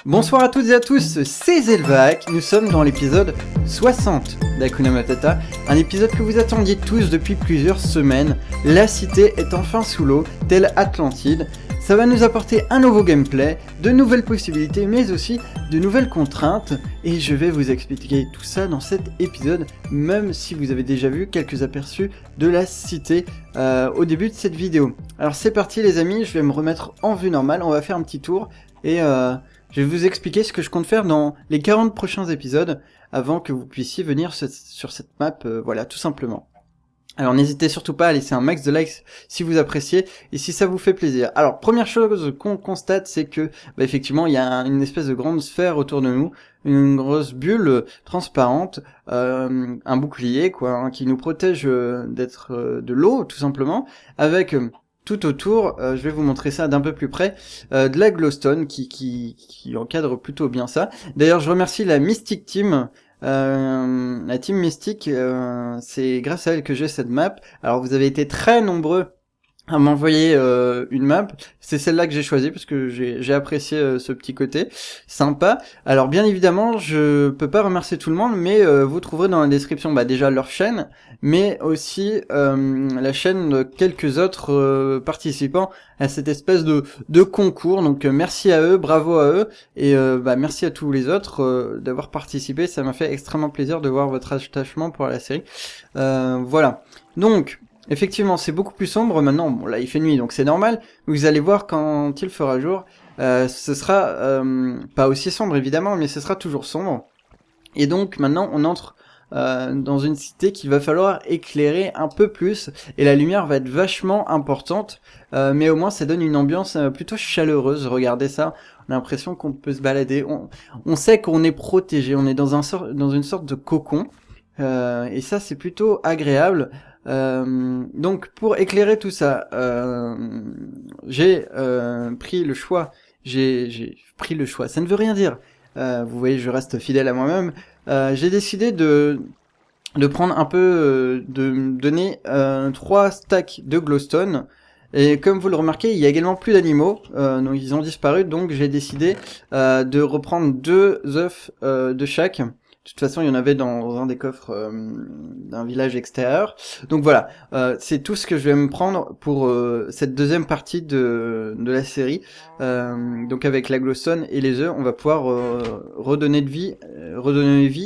Bonsoir à toutes et à tous, c'est Zelvac, nous sommes dans l'épisode 60 d'Hakuna Matata, un épisode que vous attendiez tous depuis plusieurs semaines. La cité est enfin sous l'eau, telle Atlantide. Ça va nous apporter un nouveau gameplay, de nouvelles possibilités, mais aussi de nouvelles contraintes, et je vais vous expliquer tout ça dans cet épisode, même si vous avez déjà vu quelques aperçus de la cité au début de cette vidéo. Alors c'est parti les amis, je vais me remettre en vue normale, on va faire un petit tour, et je vais vous expliquer ce que je compte faire dans les 40 prochains épisodes, avant que vous puissiez venir sur cette map, voilà, tout simplement. Alors n'hésitez surtout pas à laisser un max de likes si vous appréciez et si ça vous fait plaisir. Alors première chose qu'on constate, c'est que effectivement il y a une espèce de grande sphère autour de nous, une grosse bulle transparente, un bouclier quoi, hein, qui nous protège d'être de l'eau tout simplement, avec tout autour, je vais vous montrer ça d'un peu plus près, de la glowstone qui encadre plutôt bien ça. D'ailleurs je remercie la Mystic Team. La team Mystique, c'est grâce à elle que j'ai cette map. Alors vous avez été très nombreux à m'envoyer une map, c'est celle-là que j'ai choisie parce que j'ai apprécié ce petit côté sympa. Alors bien évidemment je peux pas remercier tout le monde, mais vous trouverez dans la description déjà leur chaîne, mais aussi la chaîne de quelques autres participants à cette espèce de concours. Donc merci à eux, bravo à eux, et merci à tous les autres d'avoir participé, ça m'a fait extrêmement plaisir de voir votre attachement pour la série. Voilà, donc effectivement, c'est beaucoup plus sombre maintenant. Bon, là, il fait nuit, donc c'est normal. Vous allez voir quand il fera jour. Ce sera pas aussi sombre, évidemment, mais ce sera toujours sombre. Et donc, maintenant, on entre dans une cité qu'il va falloir éclairer un peu plus. Et la lumière va être vachement importante. Mais au moins, ça donne une ambiance plutôt chaleureuse. Regardez ça. On a l'impression qu'on peut se balader. On sait qu'on est protégé. On est dans une sorte de cocon. Et ça, c'est plutôt agréable. Donc pour éclairer tout ça, j'ai pris le choix. J'ai pris le choix. Ça ne veut rien dire. Vous voyez, je reste fidèle à moi-même. J'ai décidé de prendre un peu, de me donner 3 stacks de glowstone. Et comme vous le remarquez, il y a également plus d'animaux, donc ils ont disparu. Donc j'ai décidé de reprendre 2 œufs de chaque. De toute façon, il y en avait dans un des coffres d'un village extérieur. Donc voilà, c'est tout ce que je vais me prendre pour cette deuxième partie de la série. Donc avec la glowstone et les œufs, on va pouvoir redonner vie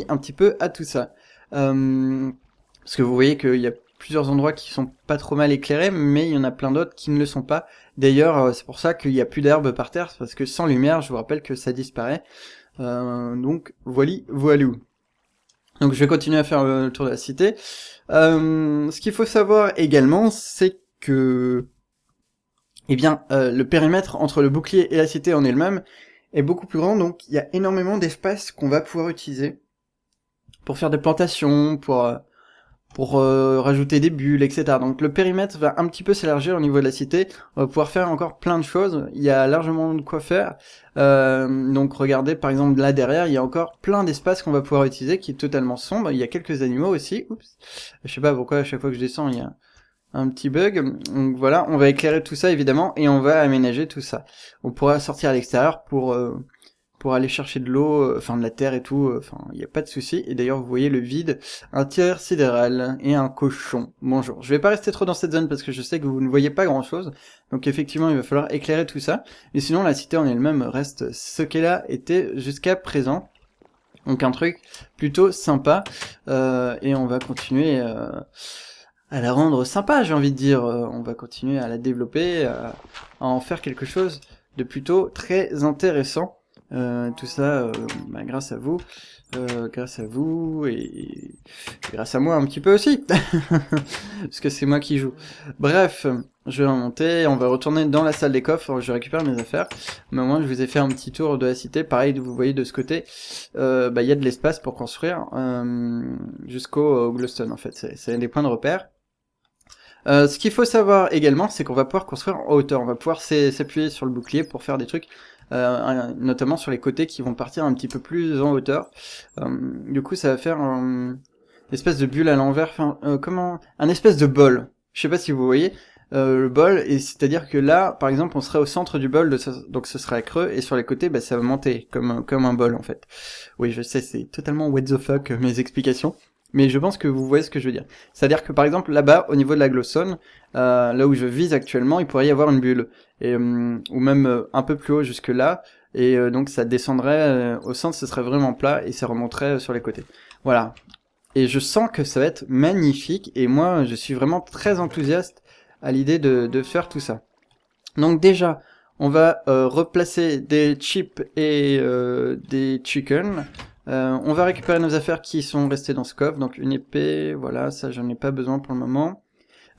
un petit peu à tout ça. Parce que vous voyez qu'il y a plusieurs endroits qui sont pas trop mal éclairés, mais il y en a plein d'autres qui ne le sont pas. D'ailleurs, c'est pour ça qu'il y a plus d'herbe par terre, parce que sans lumière, je vous rappelle que ça disparaît. Donc voilou. Donc je vais continuer à faire le tour de la cité. Ce qu'il faut savoir également, c'est que le périmètre entre le bouclier et la cité en elle-même est beaucoup plus grand, donc il y a énormément d'espace qu'on va pouvoir utiliser pour faire des plantations, pour rajouter des bulles, etc. Donc le périmètre va un petit peu s'élargir au niveau de la cité, on va pouvoir faire encore plein de choses, il y a largement de quoi faire. Donc regardez par exemple là derrière, il y a encore plein d'espace qu'on va pouvoir utiliser qui est totalement sombre, il y a quelques animaux aussi. Oups. Je sais pas pourquoi à chaque fois que je descends il y a un petit bug. Donc voilà, on va éclairer tout ça évidemment et on va aménager tout ça. On pourra sortir à l'extérieur pour aller chercher de l'eau, de la terre et tout, il n'y a pas de souci. Et d'ailleurs, vous voyez le vide intersidéral et un cochon. Bonjour. Je vais pas rester trop dans cette zone parce que je sais que vous ne voyez pas grand chose. Donc effectivement, il va falloir éclairer tout ça. Mais sinon, la cité en elle-même reste ce qu'elle a été jusqu'à présent. Donc un truc plutôt sympa. Et on va continuer à la rendre sympa, j'ai envie de dire. On va continuer à la développer, à en faire quelque chose de plutôt très intéressant. Tout ça grâce à vous et grâce à moi un petit peu aussi parce que c'est moi qui joue. Bref, je vais remonter, on va retourner dans la salle des coffres, je récupère mes affaires, mais au moins je vous ai fait un petit tour de la cité. Pareil, vous voyez de ce côté il y a de l'espace pour construire jusqu'au glowstone en fait, c'est des points de repère. Ce qu'il faut savoir également, c'est qu'on va pouvoir construire en hauteur, on va pouvoir s'appuyer sur le bouclier pour faire des trucs, notamment sur les côtés qui vont partir un petit peu plus en hauteur. Du coup ça va faire une espèce de bulle à l'envers, un espèce de bol, je sais pas si vous voyez, le bol, et c'est-à-dire que là, par exemple, on serait au centre du bol, donc ce serait creux, et sur les côtés, bah, ça va monter, comme un bol, en fait. Oui, je sais, c'est totalement what the fuck, mes explications, mais je pense que vous voyez ce que je veux dire. C'est-à-dire que, par exemple, là-bas, au niveau de la glowstone, là où je vise actuellement, il pourrait y avoir une bulle, et, ou même un peu plus haut jusque là, et donc ça descendrait au centre, ce serait vraiment plat, et ça remonterait sur les côtés. Voilà. Et je sens que ça va être magnifique, et moi, je suis vraiment très enthousiaste à l'idée de faire tout ça. Donc déjà, on va replacer des chips et des chickens. On va récupérer nos affaires qui sont restées dans ce coffre, donc une épée, voilà, ça j'en ai pas besoin pour le moment.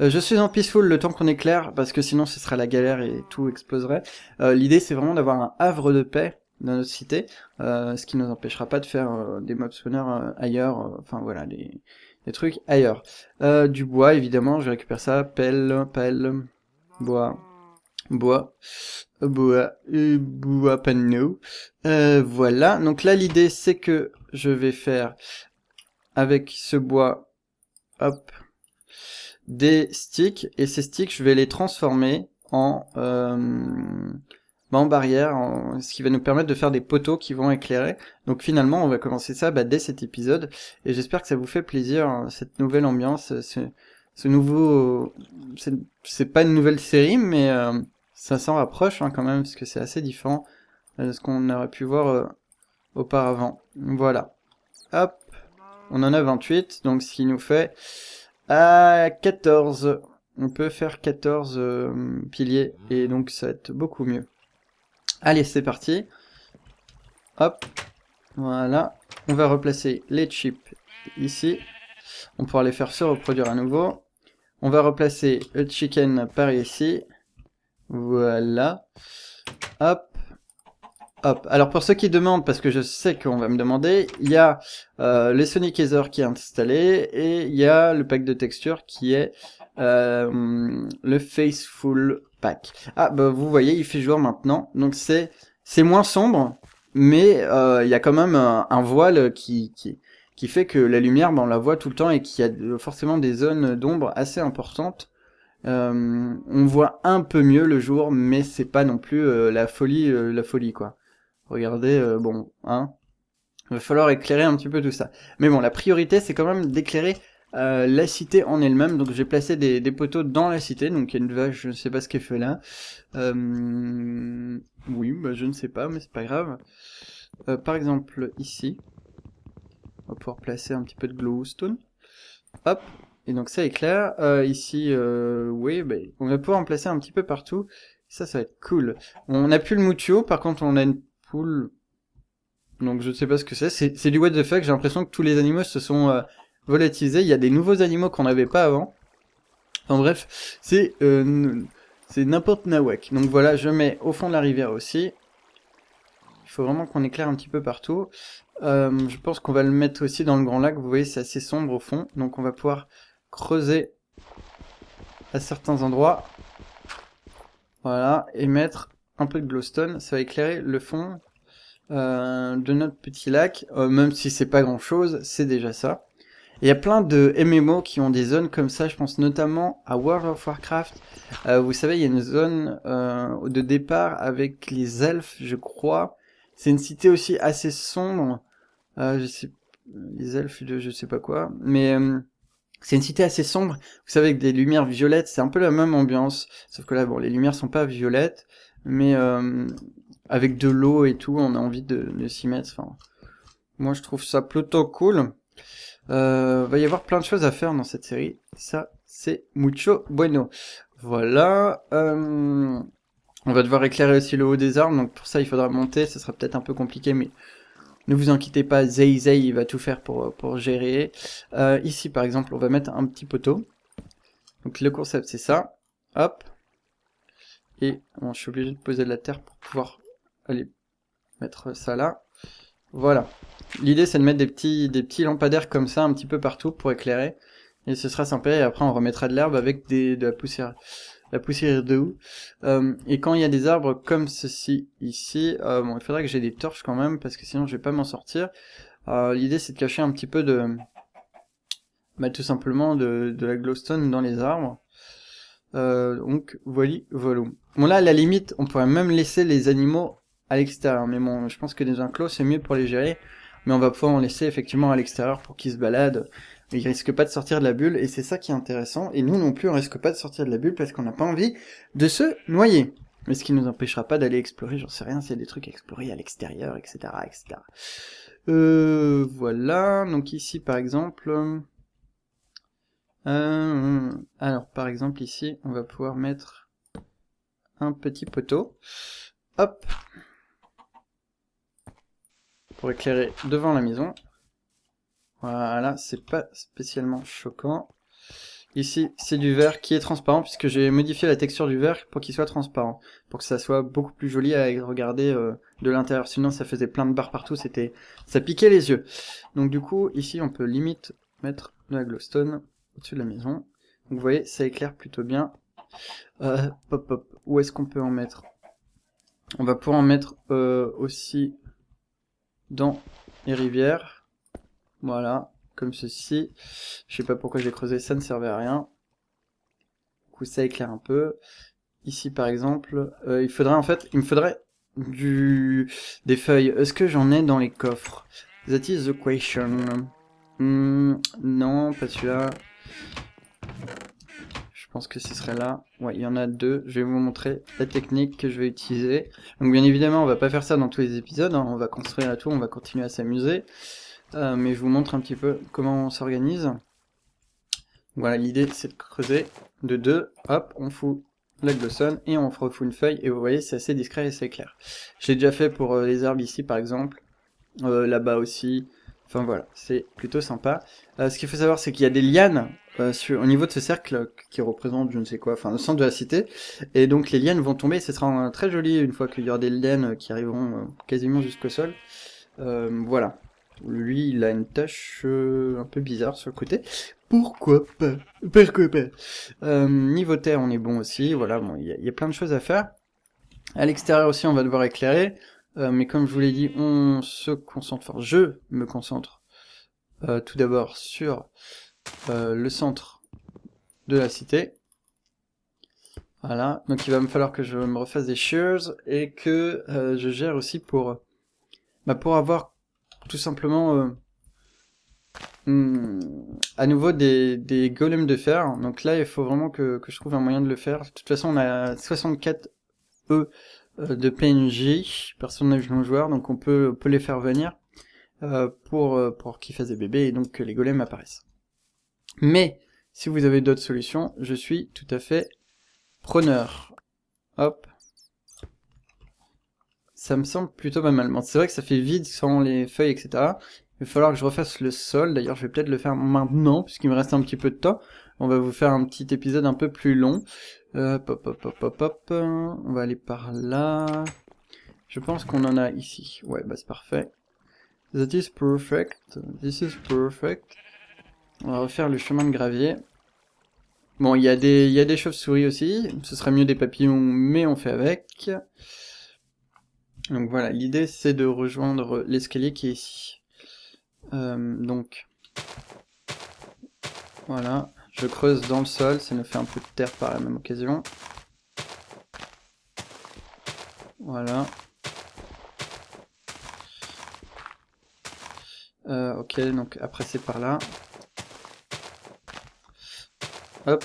Je suis en peaceful le temps qu'on éclaire, parce que sinon ce sera la galère et tout exploserait. L'idée c'est vraiment d'avoir un havre de paix dans notre cité, ce qui nous empêchera pas de faire des mob spawners ailleurs, enfin voilà, des trucs ailleurs. Du bois évidemment, je récupère ça, pelle, bois, bois, bois panneau. Voilà, donc là l'idée c'est que je vais faire avec ce bois, hop, des sticks, et ces sticks je vais les transformer en barrière, ce qui va nous permettre de faire des poteaux qui vont éclairer. Donc finalement on va commencer ça dès cet épisode, et j'espère que ça vous fait plaisir, cette nouvelle ambiance, ce nouveau... c'est pas une nouvelle série, mais ça s'en rapproche quand même, parce que c'est assez différent de ce qu'on aurait pu voir auparavant. Voilà. Hop, on en a 28, donc ce qui nous fait 14. On peut faire 14 piliers, et donc ça va être beaucoup mieux. Allez, c'est parti. Hop, voilà. On va replacer les chips ici. On pourra les faire se reproduire à nouveau. On va replacer le chicken par ici. Voilà. Hop. Hop. Alors pour ceux qui demandent, parce que je sais qu'on va me demander, il y a le Sonic Ether qui est installé, et il y a le pack de textures qui est le Faceful Pack. Ah bah vous voyez, il fait jour maintenant, donc c'est moins sombre, mais il y a quand même un voile qui fait que la lumière, bah, on la voit tout le temps, et qu'il y a forcément des zones d'ombre assez importantes. On voit un peu mieux le jour, mais c'est pas non plus la folie quoi. Regardez, bon, hein, il va falloir éclairer un petit peu tout ça. Mais bon, la priorité, c'est quand même d'éclairer la cité en elle-même. Donc j'ai placé des poteaux dans la cité, donc il y a une vache, je ne sais pas ce qu'elle fait là. Oui, bah je ne sais pas, mais c'est pas grave. Par exemple, ici, on va pouvoir placer un petit peu de glowstone. Hop, et donc ça éclaire. Ici, oui, bah, on va pouvoir en placer un petit peu partout. Ça va être cool. On n'a plus le Mutuo, par contre on a une poule, donc je ne sais pas ce que c'est. C'est du what the fuck, j'ai l'impression que tous les animaux se sont volatilisés. Il y a des nouveaux animaux qu'on n'avait pas avant. En bref, c'est n'importe nawak. Donc voilà, je mets au fond de la rivière aussi. Il faut vraiment qu'on éclaire un petit peu partout. Je pense qu'on va le mettre aussi dans le grand lac. Vous voyez, c'est assez sombre au fond, donc on va pouvoir creuser à certains endroits. Voilà, et mettre un peu de glowstone, ça va éclairer le fond de notre petit lac, même si c'est pas grand chose, c'est déjà ça. Il y a plein de MMO qui ont des zones comme ça, je pense notamment à World of Warcraft. Vous savez, il y a une zone de départ avec les elfes, je crois. C'est une cité aussi assez sombre, je sais, les elfes de je sais pas quoi, mais c'est une cité assez sombre, vous savez, avec des lumières violettes, c'est un peu la même ambiance, sauf que là, bon, les lumières sont pas violettes, mais avec de l'eau et tout, on a envie de s'y mettre, enfin, moi je trouve ça plutôt cool. Va y avoir plein de choses à faire dans cette série, ça, c'est mucho bueno. Voilà, on va devoir éclairer aussi le haut des arbres, donc pour ça il faudra monter, ça sera peut-être un peu compliqué, mais ne vous inquiétez pas, Zay il va tout faire pour gérer. Ici par exemple, on va mettre un petit poteau. Donc le concept c'est ça. Hop. Et bon, je suis obligé de poser de la terre pour pouvoir aller mettre ça là. Voilà. L'idée c'est de mettre des petits lampadaires comme ça un petit peu partout pour éclairer. Et ce sera sympa, et après on remettra de l'herbe avec de la poussière. La poussière de où. Et quand il y a des arbres comme ceci ici, bon, il faudrait que j'ai des torches quand même, parce que sinon je vais pas m'en sortir. L'idée c'est de cacher un petit peu de... Bah, tout simplement de la glowstone dans les arbres. Donc, voilà. Bon là, à la limite, on pourrait même laisser les animaux à l'extérieur. Mais bon, je pense que des enclos, c'est mieux pour les gérer. Mais on va pouvoir en laisser effectivement à l'extérieur pour qu'ils se baladent. Ils risquent pas de sortir de la bulle, et c'est ça qui est intéressant. Et nous non plus, on risque pas de sortir de la bulle parce qu'on n'a pas envie de se noyer. Mais ce qui nous empêchera pas d'aller explorer, j'en sais rien, s'il y a des trucs à explorer à l'extérieur, etc., etc. Voilà. Donc ici, par exemple... alors, par exemple, ici, on va pouvoir mettre un petit poteau. Hop. Pour éclairer devant la maison. Voilà, c'est pas spécialement choquant. Ici, c'est du verre qui est transparent, puisque j'ai modifié la texture du verre pour qu'il soit transparent. Pour que ça soit beaucoup plus joli à regarder de l'intérieur. Sinon, ça faisait plein de barres partout, ça piquait les yeux. Donc du coup, ici, on peut limite mettre de la glowstone au-dessus de la maison. Donc vous voyez, ça éclaire plutôt bien. Pop, pop. Où est-ce qu'on peut en mettre? On va pouvoir en mettre aussi dans les rivières. Voilà, comme ceci. Je sais pas pourquoi j'ai creusé, ça ne servait à rien. Du coup, ça éclaire un peu. Ici, par exemple, il me faudrait des feuilles. Est-ce que j'en ai dans les coffres? That is the question. Non, pas celui-là. Je pense que ce serait là. Ouais, il y en a deux. Je vais vous montrer la technique que je vais utiliser. Donc bien évidemment, on va pas faire ça dans tous les épisodes. Hein. On va construire la tour, on va continuer à s'amuser. Mais je vous montre un petit peu comment on s'organise. Voilà, l'idée c'est de creuser de deux. Hop, on fout la glowstone et on refout une feuille. Et vous voyez, c'est assez discret et c'est clair. J'ai déjà fait pour les arbres ici par exemple. Là-bas aussi. Enfin voilà, c'est plutôt sympa. Ce qu'il faut savoir, c'est qu'il y a des lianes au niveau de ce cercle qui représente je ne sais quoi, enfin le centre de la cité. Et donc les lianes vont tomber et ce sera très joli une fois qu'il y aura des lianes qui arriveront quasiment jusqu'au sol. Voilà. Lui, il a une tache un peu bizarre sur le côté. Pourquoi pas? Pourquoi pas? Niveau terre, on est bon aussi. Voilà, bon, il y a plein de choses à faire. À l'extérieur aussi, on va devoir éclairer. Mais comme je vous l'ai dit, on se concentre, enfin je me concentre tout d'abord sur le centre de la cité. Voilà, donc il va me falloir que je me refasse des shears et que je gère aussi pour avoir tout simplement à nouveau des golems de fer. Donc là, il faut vraiment que je trouve un moyen de le faire. De toute façon, on a 64 E de PNJ, personnage non joueur, donc on peut les faire venir pour qu'ils fassent des bébés et donc que les golems apparaissent. Mais si vous avez d'autres solutions, je suis tout à fait preneur. Hop. Ça me semble plutôt pas mal. Bon, c'est vrai que ça fait vide sans les feuilles, etc. Il va falloir que je refasse le sol. D'ailleurs, je vais peut-être le faire maintenant, puisqu'il me reste un petit peu de temps. On va vous faire un petit épisode un peu plus long. Hop, hop, hop, hop, hop. On va aller par là. Je pense qu'on en a ici. Ouais, bah c'est parfait. That is perfect. This is perfect. On va refaire le chemin de gravier. Bon, il y a des chauves-souris aussi. Ce serait mieux des papillons, mais on fait avec. Donc voilà, l'idée c'est de rejoindre l'escalier qui est ici. Donc, voilà, je creuse dans le sol, ça nous fait un peu de terre par la même occasion. Voilà. Ok, donc après c'est par là. Hop.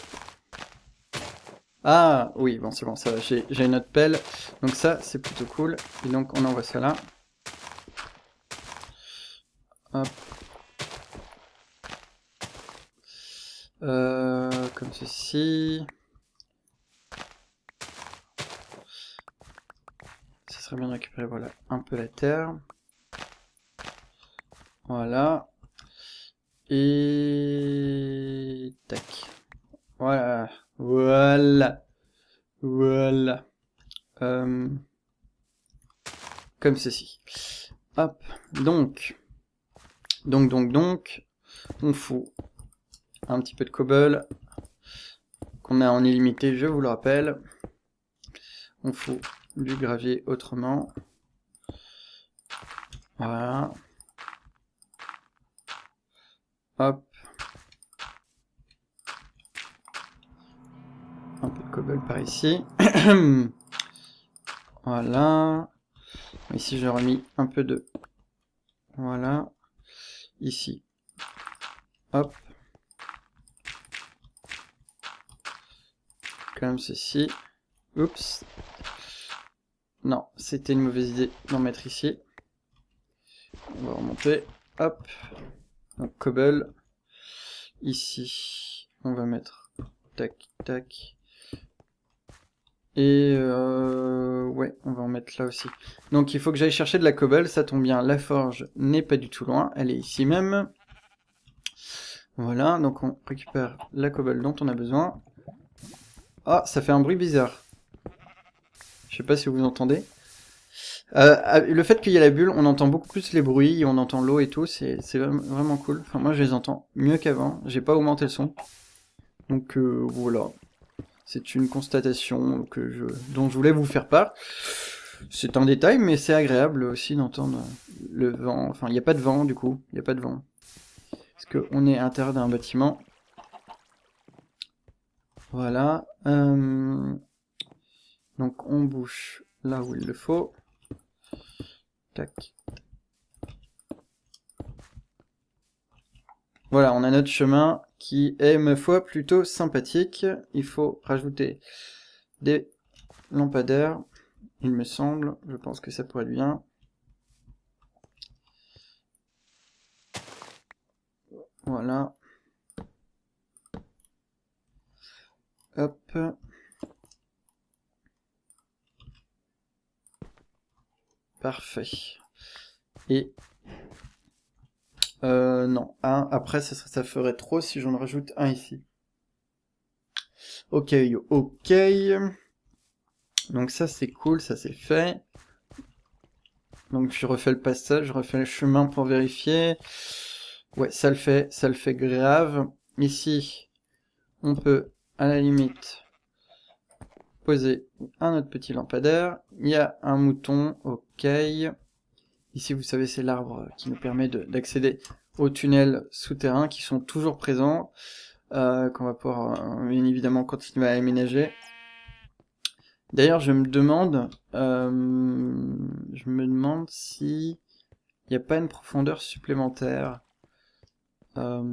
Ah, oui, bon c'est bon, ça va, j'ai une autre pelle. Donc ça, c'est plutôt cool. Et donc on envoie ça là. Hop. Comme ceci. Ça serait bien de récupérer, voilà, un peu la terre. Voilà. Et... tac. Voilà. Voilà. Voilà. Comme ceci. Hop. Donc, on fout un petit peu de cobble qu'on a en illimité, je vous le rappelle. On fout du gravier autrement. Voilà. Hop. Un peu de cobble par ici. Voilà. Ici, j'ai remis un peu de... Voilà. Ici. Hop. Comme ceci. Oups. Non, c'était une mauvaise idée d'en mettre ici. On va remonter. Hop. Donc, cobble. Ici, on va mettre... Tac, tac. Et ouais, on va en mettre là aussi. Donc il faut que j'aille chercher de la cobble, ça tombe bien, la forge n'est pas du tout loin, elle est ici même. Voilà, donc on récupère la cobble dont on a besoin. Ah, ça fait un bruit bizarre. Je sais pas si vous entendez. Le fait qu'il y ait la bulle, on entend beaucoup plus les bruits, on entend l'eau et tout, c'est vraiment cool. Enfin moi je les entends mieux qu'avant, j'ai pas augmenté le son. Donc voilà. C'est une constatation dont je voulais vous faire part. C'est un détail, mais c'est agréable aussi d'entendre le vent. Enfin, il n'y a pas de vent, du coup. Il n'y a pas de vent. Parce qu'on est à l'intérieur d'un bâtiment. Voilà. Donc, on bouge là où il le faut. Tac. Voilà, on a notre chemin qui est, ma foi, plutôt sympathique. Il faut rajouter des lampadaires. Il me semble, je pense que ça pourrait être bien. Voilà. Hop. Parfait. Et... non, un. Après, ça ferait trop si j'en rajoute un ici. Ok, ok. Donc ça, c'est cool, ça c'est fait. Donc je refais le passage, je refais le chemin pour vérifier. Ouais, ça le fait grave. Ici, on peut, à la limite, poser un autre petit lampadaire. Il y a un mouton, ok. Ici, vous savez, c'est l'arbre qui nous permet d'accéder aux tunnels souterrains qui sont toujours présents, qu'on va pouvoir, bien évidemment, continuer à aménager. D'ailleurs, je me demande si il n'y a pas une profondeur supplémentaire. De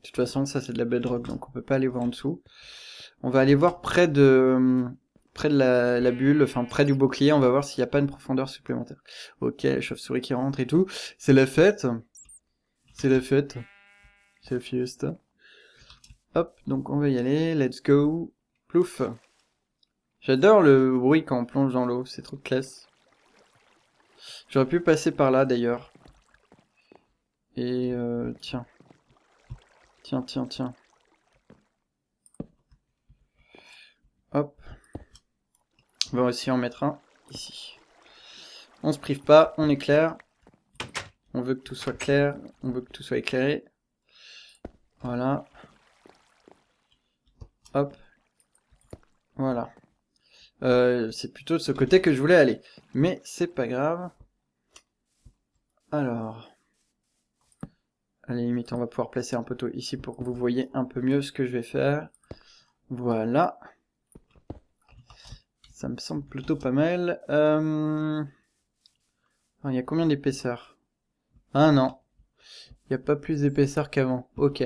toute façon, ça c'est de la bedrock, donc on peut pas aller voir en dessous. On va aller voir près de la bulle, enfin près du bouclier, on va voir s'il n'y a pas une profondeur supplémentaire. Ok, les chauves-souris qui rentrent et tout. C'est la fête. C'est la fête. C'est la fiesta. Hop, donc on va y aller. Let's go. Plouf. J'adore le bruit quand on plonge dans l'eau, c'est trop classe. J'aurais pu passer par là d'ailleurs. Et tiens. Tiens. Hop. On va aussi en mettre un ici. On se prive pas, on est clair. On veut que tout soit clair, on veut que tout soit éclairé. Voilà. Hop. Voilà. C'est plutôt de ce côté que je voulais aller. Mais c'est pas grave. Alors. À la limite, on va pouvoir placer un poteau ici pour que vous voyez un peu mieux ce que je vais faire. Voilà. Ça me semble plutôt pas mal. Il y a combien d'épaisseur? Ah non. Il n'y a pas plus d'épaisseur qu'avant. Ok.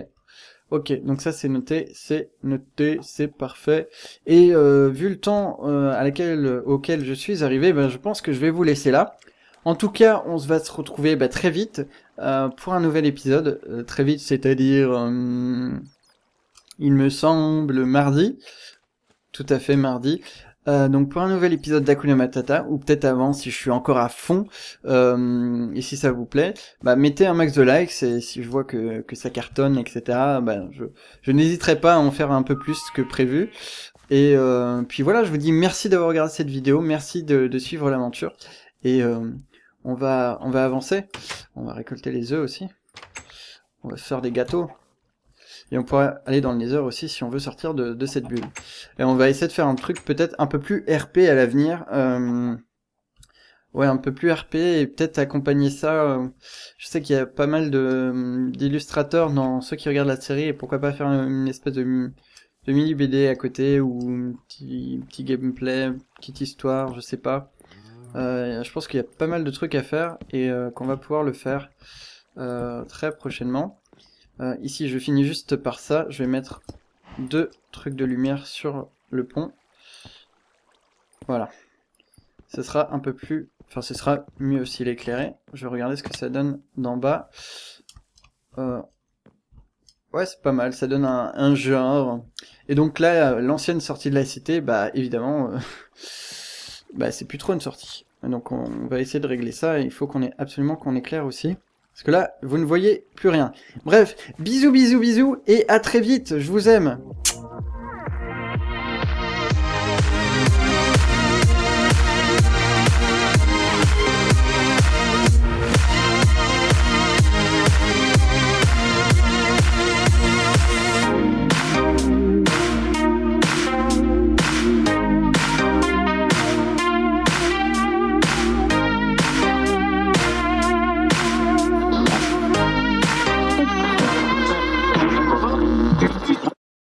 Ok, donc ça c'est noté, c'est parfait. Et vu le temps auquel je suis arrivé, ben, je pense que je vais vous laisser là. En tout cas, on va se retrouver très vite pour un nouvel épisode. Très vite, c'est-à-dire, il me semble, mardi. Tout à fait, mardi. Donc pour un nouvel épisode d'Hakuna Matata, ou peut-être avant si je suis encore à fond, et si ça vous plaît, mettez un max de likes, et si je vois que ça cartonne, etc., je n'hésiterai pas à en faire un peu plus que prévu. Et puis voilà, je vous dis merci d'avoir regardé cette vidéo, merci de suivre l'aventure, et on va avancer, on va récolter les œufs aussi, on va se faire des gâteaux. Et on pourra aller dans le Nether aussi si on veut sortir de cette bulle. Et on va essayer de faire un truc peut-être un peu plus RP à l'avenir. Ouais, un peu plus RP et peut-être accompagner ça. Je sais qu'il y a pas mal d'illustrateurs dans ceux qui regardent la série et pourquoi pas faire une espèce de de mini BD à côté ou un petit gameplay, petite histoire, je sais pas. Je pense qu'il y a pas mal de trucs à faire et qu'on va pouvoir le faire très prochainement. Ici, je finis juste par ça. Je vais mettre 2 trucs de lumière sur le pont. Voilà. Ce sera un peu plus... Enfin, ce sera mieux s'il est éclairé. Je vais regarder ce que ça donne d'en bas. Ouais, c'est pas mal. Ça donne un genre. Et donc là, l'ancienne sortie de la cité, bah évidemment, bah c'est plus trop une sortie. Donc on va essayer de régler ça. Il faut absolument qu'on éclaire aussi. Parce que là, vous ne voyez plus rien. Bref, bisous, bisous, bisous, et à très vite. Je vous aime.